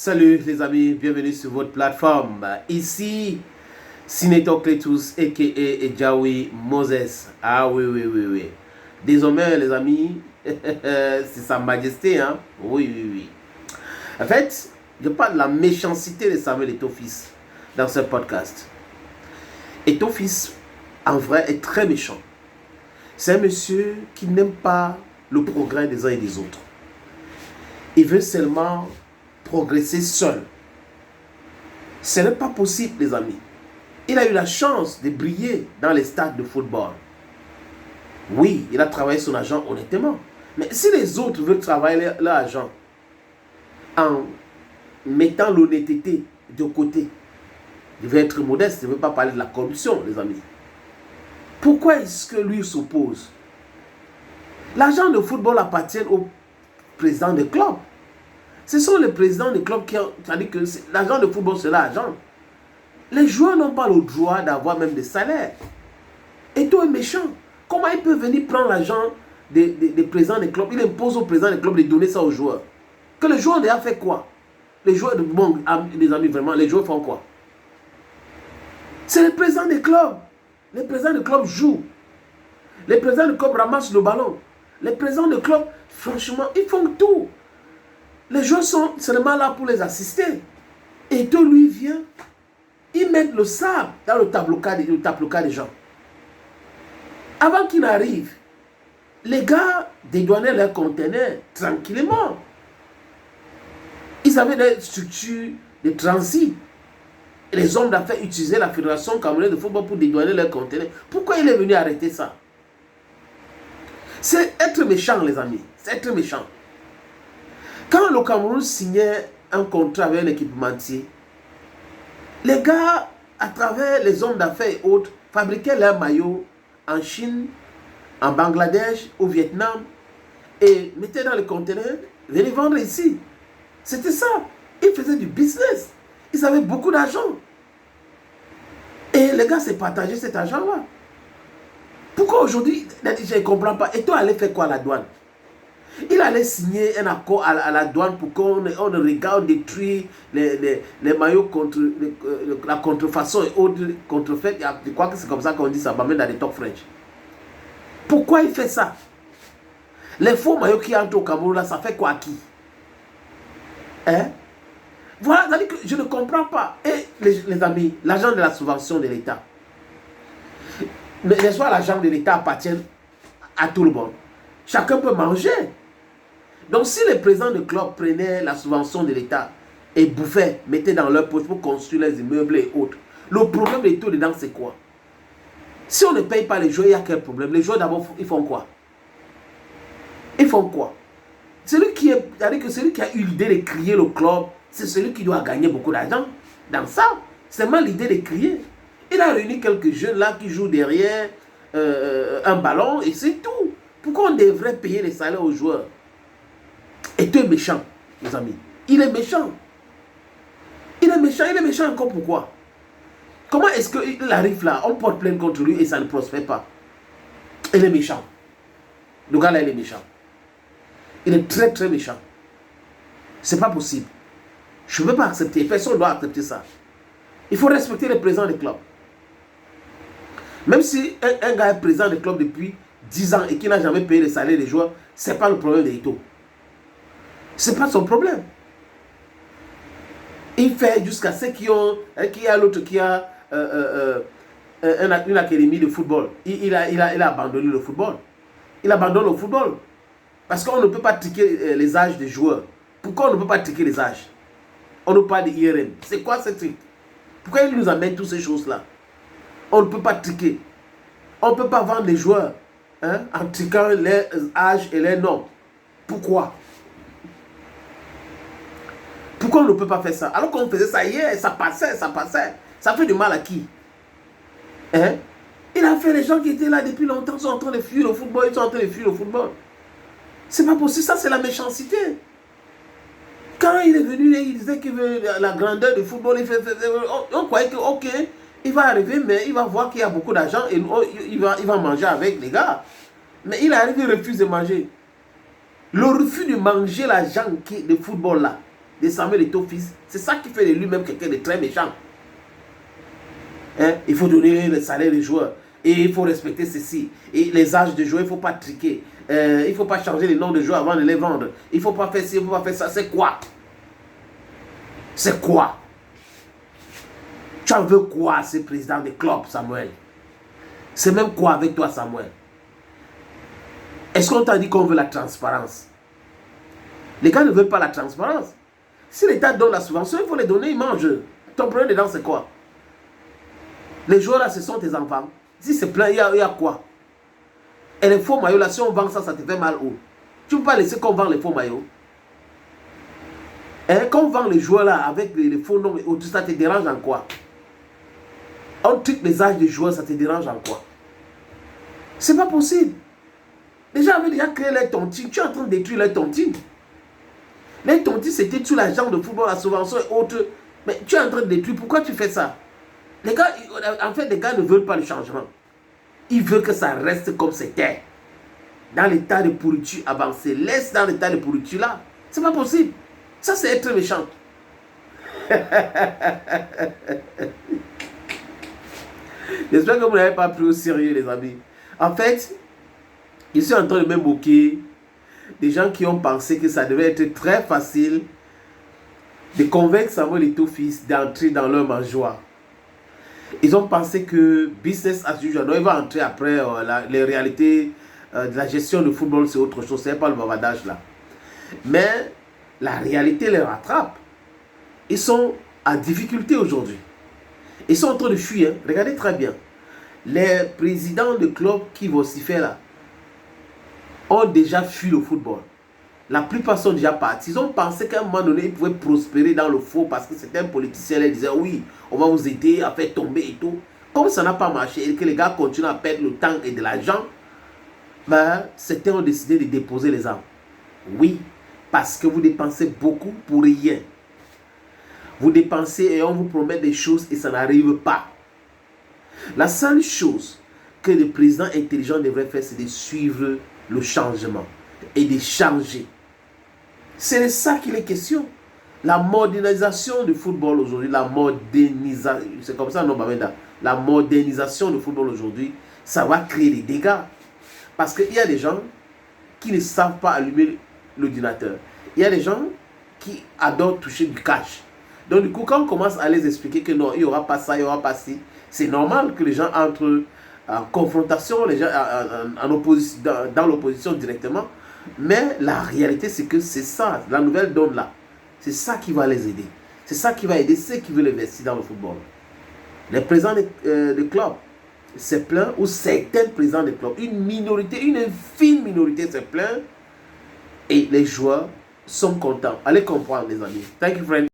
Salut les amis, bienvenue sur votre plateforme. Ici, Sineto Cletus, a.k.a. Jawi Moses. Ah oui. Désormais les amis, c'est sa majesté, hein. Oui. En fait, je parle de la méchanceté de Samuel Eto'o-Fils dans ce podcast. Eto'o-Fils, en vrai, est très méchant. C'est un monsieur qui n'aime pas le progrès des uns et des autres. Il veut seulement progresser seul. Ce n'est pas possible, les amis. Il a eu la chance de briller dans les stades de football. Oui, il a travaillé son argent honnêtement. Mais si les autres veulent travailler leur argent en mettant l'honnêteté de côté, je vais être modeste, je ne veux pas parler de la corruption, les amis. Pourquoi est-ce que lui s'oppose? L'argent de football appartient au président des clubs. Ce sont les présidents des clubs qui ont dit que l'argent de football, c'est l'argent. Les joueurs n'ont pas le droit d'avoir même des salaires. Eto'o est méchant. Comment il peut venir prendre l'argent des présidents des clubs? Il impose aux présidents des clubs de donner ça aux joueurs. Que les joueurs ont fait quoi? Les joueurs, bon, les amis, vraiment, les joueurs font quoi? C'est les présidents des clubs. Les présidents des clubs jouent. Les présidents des clubs ramassent le ballon. Les présidents des clubs, franchement, ils font tout. Les joueurs sont seulement là pour les assister. Et Eto'o, lui, vient, il met le sable dans le tableau des gens. Avant qu'il n'arrive, les gars dédouanaient leurs conteneurs tranquillement. Ils avaient des structures de transit. Et les hommes d'affaires utilisaient la Fédération camerounaise de football pour dédouaner leurs conteneurs. Pourquoi il est venu arrêter ça? C'est être méchant, les amis. C'est être méchant. Quand le Cameroun signait un contrat avec un équipementier, les gars, à travers les hommes d'affaires et autres, fabriquaient leurs maillots en Chine, en Bangladesh, au Vietnam, et mettaient dans les conteneurs, venaient vendre ici. C'était ça. Ils faisaient du business. Ils avaient beaucoup d'argent. Et les gars s'est partagé cet argent-là. Pourquoi aujourd'hui, je ne comprends pas. Et toi, allais faire quoi à la douane? Il allait signer un accord à la douane pour qu'on regarde, détruire les maillots contre la contrefaçon et autres contrefaits. Je crois que c'est comme ça qu'on dit ça, même dans les talk French. Pourquoi il fait ça? Les faux maillots qui entrent au Cameroun, là, ça fait quoi à qui? Hein? Voilà, c'est-à-dire que je ne comprends pas. Et les amis, l'argent de la subvention de l'État, n'est-ce pas, l'argent de l'État appartient à tout le monde. Chacun peut manger. Donc si les présidents de club prenaient la subvention de l'État et bouffaient, mettaient dans leur poche pour construire les immeubles et autres, le problème de tout dedans c'est quoi? Si on ne paye pas les joueurs, il y a quel problème? Les joueurs d'abord, ils font quoi? Ils font quoi? Celui qui a eu l'idée de créer le club, c'est celui qui doit gagner beaucoup d'argent dans ça. C'est seulement l'idée de créer. Il a réuni quelques jeunes là qui jouent derrière un ballon et c'est tout. Pourquoi on devrait payer les salaires aux joueurs? Eto'o est méchant, mes amis. Il est méchant. Il est méchant encore pourquoi? Comment est-ce qu'il arrive là, on porte plainte contre lui et ça ne prospère pas? Il est méchant. Le gars là, il est méchant. Il est très méchant. C'est pas possible. Je ne peux pas accepter. Personne ne doit accepter ça. Il faut respecter les présidents des clubs. Même si un gars est président des clubs depuis 10 ans et qui n'a jamais payé les salaires des joueurs, ce n'est pas le problème d'Eto'o. Ce n'est pas son problème. Il fait jusqu'à ceux qui a l'autre qui a une académie de football. Il a abandonné le football. Il abandonne le football. Parce qu'on ne peut pas triquer les âges des joueurs. Pourquoi on ne peut pas triquer les âges? On nous parle de IRM. C'est quoi ce truc? Pourquoi il nous amène toutes ces choses-là? On ne peut pas triquer. On ne peut pas vendre les joueurs en triquant les âges et les noms. Pourquoi? Pourquoi on ne peut pas faire ça? Alors qu'on faisait ça hier, ça passait. Ça fait du mal à qui? Il a fait les gens qui étaient là depuis longtemps, sont en train de fuir le football, C'est pas possible, ça c'est la méchanceté. Quand il est venu, il disait qu'il veut la grandeur du football, on croyait que ok, il va arriver, mais il va voir qu'il y a beaucoup d'argent et il va manger avec les gars. Mais il arrive, il refuse de manger. Le refus de manger l'argent de football là, de Samuel Eto'o fils, c'est ça qui fait de lui-même quelqu'un de très méchant. Hein? Il faut donner le salaire des joueurs. Et il faut respecter ceci. Et les âges de joueurs, il ne faut pas triquer. Il ne faut pas changer les noms de joueurs avant de les vendre. Il ne faut pas faire ci, il ne faut pas faire ça. C'est quoi? C'est quoi? Tu en veux quoi, ce président des clubs, Samuel? C'est même quoi avec toi, Samuel? Est-ce qu'on t'a dit qu'on veut la transparence? Les gars ne veulent pas la transparence. Si l'État donne la subvention, il faut les donner, ils mangent. Ton problème dedans, c'est quoi? Les joueurs là, ce sont tes enfants. Si c'est plein, il y a quoi? Et les faux maillots là, si on vend ça, ça te fait mal où? Tu ne peux pas laisser qu'on vend les faux maillots. Et quand on vend les joueurs là avec les faux noms, tout ça te dérange en quoi? On trique les âges des joueurs, ça te dérange en quoi? C'est pas possible. Les gens avaient déjà créé les tontines. Tu es en train de détruire les tontines. Les tontines, c'était tout l'argent de football, la subvention et autres. Mais tu es en train de détruire. Pourquoi tu fais ça? Les gars, en fait, les gars ne veulent pas le changement. Ils veulent que ça reste comme c'était. Dans l'état de pourriture avancé. Laisse dans l'état de pourriture là. C'est pas possible. Ça, c'est être méchant. J'espère que vous n'avez pas pris au sérieux, les amis. En fait, je suis en train de me moquer des gens qui ont pensé que ça devait être très facile de convaincre Samuel Eto'o fils d'entrer dans leur mangeoire. Ils ont pensé que business as usual. Donc, il va entrer après les réalités de la gestion du football, c'est autre chose. Ce n'est pas le bavardage là. Mais la réalité les rattrape. Ils sont en difficulté aujourd'hui. Ils sont en train de fuir. Hein. Regardez très bien. Les présidents de clubs qui vocifèrent là ont déjà fui le football. La plupart sont déjà partis. Ils ont pensé qu'à un moment donné, ils pouvaient prospérer dans le faux parce que c'était un politicien. Ils disaient oui, on va vous aider à faire tomber et tout. Comme ça n'a pas marché et que les gars continuent à perdre le temps et de l'argent, ben, certains ont décidé de déposer les armes. Oui, parce que vous dépensez beaucoup pour rien. Vous dépensez et on vous promet des choses et ça n'arrive pas. La seule chose que le président intelligent devrait faire, c'est de suivre le changement et de changer. C'est de ça qu'il est question. La modernisation du football aujourd'hui, c'est comme ça, non, Bamenda. La modernisation du football aujourd'hui, ça va créer des dégâts. Parce qu'il y a des gens qui ne savent pas allumer l'ordinateur. Il y a des gens qui adorent toucher du cash. Donc du coup, quand on commence à les expliquer que non, il n'y aura pas ça, il n'y aura pas ci, c'est normal que les gens entrent en confrontation, les gens en opposition, dans l'opposition directement. Mais la réalité, c'est que c'est ça, la nouvelle donne là. C'est ça qui va les aider. C'est ça qui va aider ceux qui veulent investir dans le football. Les présidents de clubs, c'est plein, ou certains présidents de clubs, une minorité, une infime minorité, c'est plein. Et les joueurs sont contents. Allez comprendre, les amis. Thank you, friend.